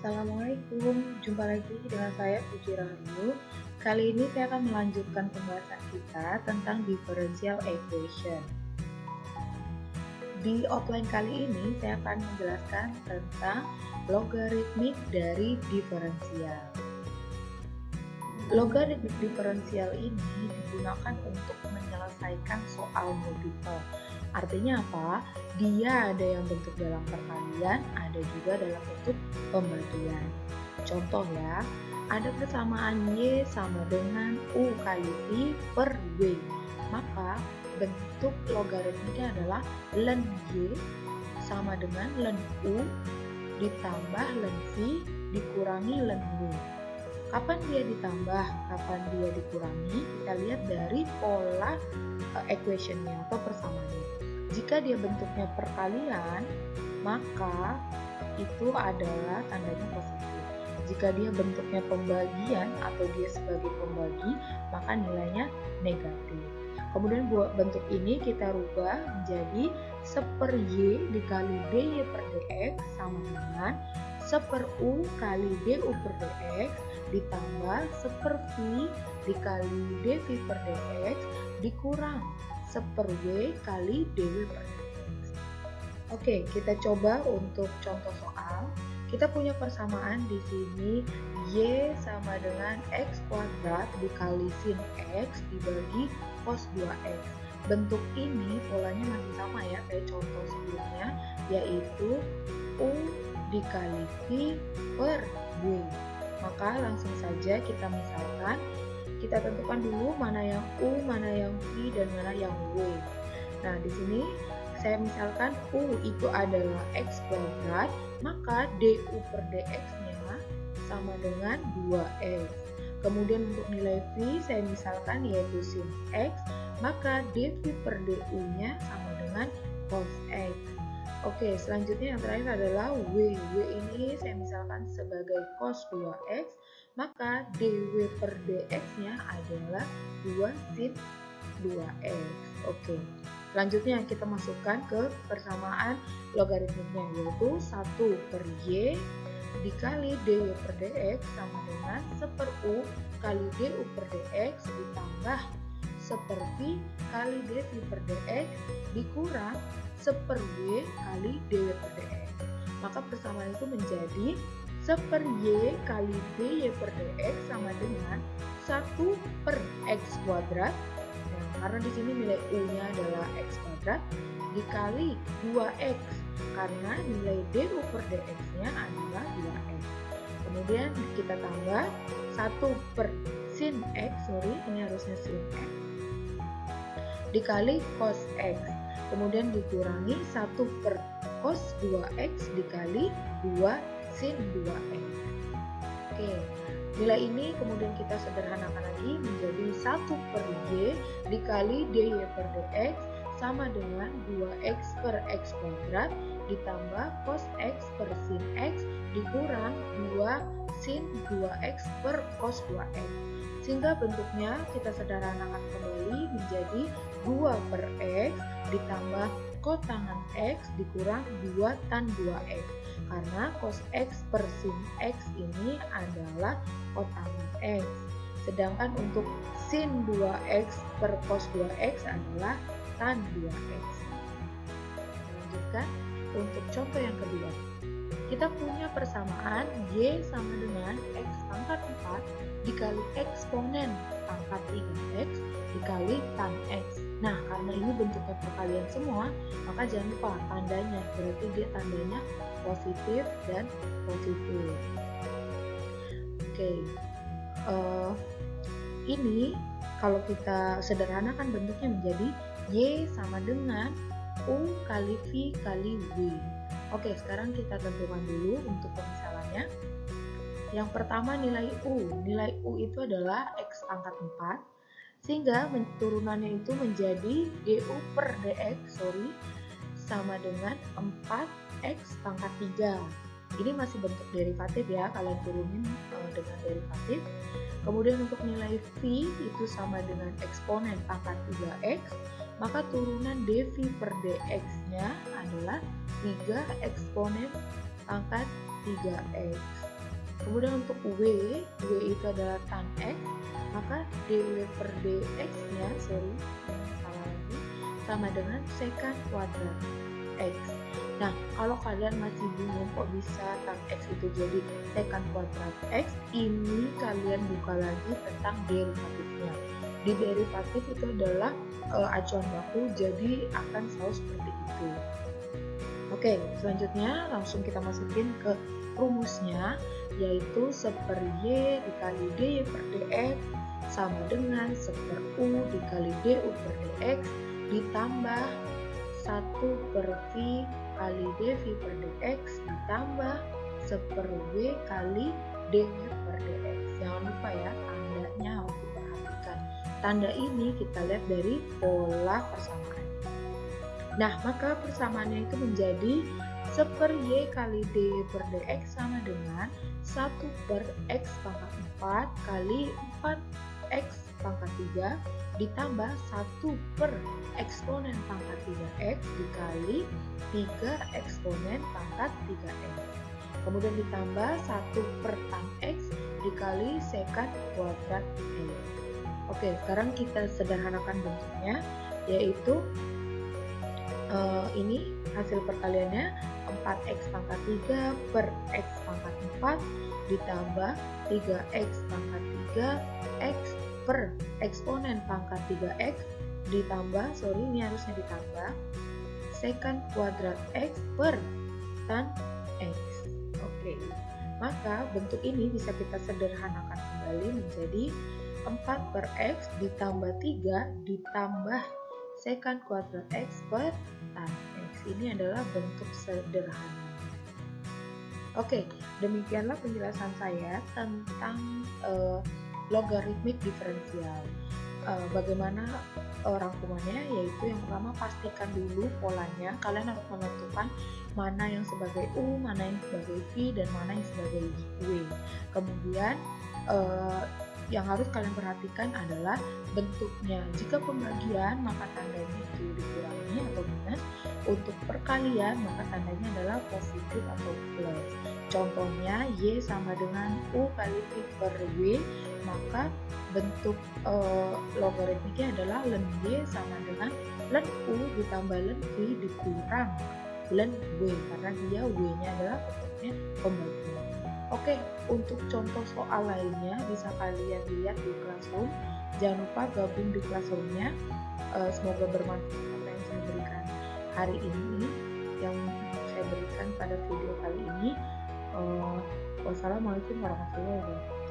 Assalamualaikum, jumpa lagi dengan saya Puji Rahayu. Kali ini saya akan melanjutkan pembahasan kita tentang differential equation. Di outline kali ini saya akan menjelaskan tentang logaritmik dari diferensial. Logaritmik diferensial ini digunakan untuk menyelesaikan soal multiple. Artinya apa? Dia ada yang bentuk dalam perkalian, ada juga dalam bentuk pembagian. Contoh ya, ada persamaan Y sama dengan U kali V per W. Maka bentuk logaritmiknya adalah ln Y sama dengan ln U ditambah ln V dikurangi ln W. Kapan dia ditambah, kapan dia dikurangi, kita lihat dari pola equation-nya atau persamaannya. Jika dia bentuknya perkalian, maka itu adalah tandanya positif. Jika dia bentuknya pembagian atau dia sebagai pembagi, maka nilainya negatif. Kemudian buat bentuk ini kita rubah menjadi 1/Y dikali dy per dx sama dengan 1/U kali du per dx ditambah 1/V dikali dv per dx dikurang 1/W kali dw per dx. Oke, kita coba untuk contoh soal. Kita punya persamaan di sini Y sama dengan X kuadrat dikali sin X dibagi cos 2X. Bentuk ini polanya masih sama ya kayak contoh sebelumnya, yaitu U dikali V per W. Maka langsung saja kita misalkan, kita tentukan dulu mana yang U, mana yang V, dan mana yang W. Nah, di sini saya misalkan U itu adalah X kuadrat, maka du per dx-nya sama dengan 2x. Kemudian untuk nilai V saya misalkan yaitu sin X, maka dv per du-nya sama dengan cos X. Oke, selanjutnya yang terakhir adalah W. W ini saya misalkan sebagai cos 2x, maka dw per dx-nya adalah 2 sin 2x. Oke, selanjutnya kita masukkan ke persamaan logaritmiknya, yaitu 1/Y dikali dy per dx sama dengan 1/U kali du per dx ditambah 1/V kali dv per dx dikurang 1/W kali dw per dx. Maka persamaan itu menjadi 1/Y kali dy per dx sama dengan 1/x kuadrat. Nah, karena di sini nilai U-nya adalah x kuadrat dikali 2x karena nilai du per dx-nya adalah 2x. Kemudian kita tambah 1/sin x, ini harusnya sin x dikali cos x. Kemudian dikurangi 1/cos 2x dikali 2 sin 2x. Oke, nilai ini kemudian kita sederhanakan lagi menjadi 1/Y dikali dy per dx sama dengan 2x per x kuadrat ditambah cos x per sin x dikurang 2 sin 2x per cos 2x. Sehingga bentuknya kita sederhanakan kembali menjadi 2/x ditambah kotangan x dikurang 2 tan 2x. Karena cos x per sin x ini adalah kotangan x. Sedangkan untuk sin 2x per cos 2x adalah tan 2x. Lanjutkan untuk contoh yang kedua. Kita punya persamaan Y sama dengan X pangkat 4 dikali eksponen pangkat 3X dikali tan X. Nah, karena ini bentuknya perkalian semua, maka jangan lupa tandanya, berarti dia tandanya positif dan positif. Oke, ini kalau kita sederhanakan bentuknya menjadi Y sama dengan U kali V kali W. Oke, sekarang kita tentukan dulu untuk pemisalannya. Yang pertama nilai U. Nilai U itu adalah X pangkat 4. Sehingga turunannya itu menjadi du per dx sama dengan 4x pangkat 3. Ini masih bentuk derivatif ya, kalian turunin dengan derivatif. Kemudian untuk nilai V itu sama dengan eksponen pangkat 3x, maka turunan dv per dx-nya adalah 3 eksponen pangkat 3x. Kemudian untuk W itu adalah tan X, maka dW per dx-nya, salah lagi, sama dengan secant kuadrat X. Nah, kalau kalian masih bingung kok bisa tan X itu jadi secant kuadrat X, ini kalian buka lagi tentang derivatifnya. Di derivatif itu adalah acuan baku, jadi akan selalu seperti itu. Oke, selanjutnya langsung kita masukin ke rumusnya, yaitu 1 per Y dikali dy per dx sama dengan 1 per U dikali du per dx ditambah 1 per V kali dV per dx ditambah 1 per W kali dw per dx. Jangan lupa ya, tandanya harus diperhatikan. Tanda ini kita lihat dari pola persamaan. Nah, maka persamaannya itu menjadi 1 per Y kali D per DX sama dengan 1 per X pangkat 4 kali 4X pangkat 3 ditambah 1 per eksponen pangkat 3X dikali 3 eksponen pangkat 3X. Kemudian ditambah 1 per tan X dikali secant kuadrat X. Oke, sekarang kita sederhanakan bentuknya, yaitu ini hasil perkaliannya 4x pangkat 3 per x pangkat 4 ditambah 3x pangkat 3 x per eksponen pangkat 3x ditambah, ini harusnya ditambah secant kuadrat x per tan x. Oke, maka bentuk ini bisa kita sederhanakan kembali menjadi 4 per x ditambah 3 ditambah secant kuadrat x per tan X. Ini adalah bentuk sederhana. Oke, demikianlah penjelasan saya tentang logaritmik diferensial. Bagaimana rangkumannya, yaitu yang pertama pastikan dulu polanya. Kalian harus menentukan mana yang sebagai U, mana yang sebagai V, dan mana yang sebagai W. Kemudian yang harus kalian perhatikan adalah bentuknya. Jika pembagian, maka tandanya itu dikurangi atau minus. Untuk perkalian, maka tandanya adalah positif atau plus. Contohnya, Y sama dengan U kali V per W, maka bentuk logaritmiknya adalah len Y sama dengan len U ditambah len V dikurang len W, karena dia W-nya adalah bentuknya pembagian. Oke, untuk contoh soal lainnya bisa kalian lihat di Classroom. Jangan lupa gabung di Classroom-nya. Semoga bermanfaat apa yang saya berikan hari ini, yang saya berikan pada video kali ini. Wassalamualaikum warahmatullahi wabarakatuh.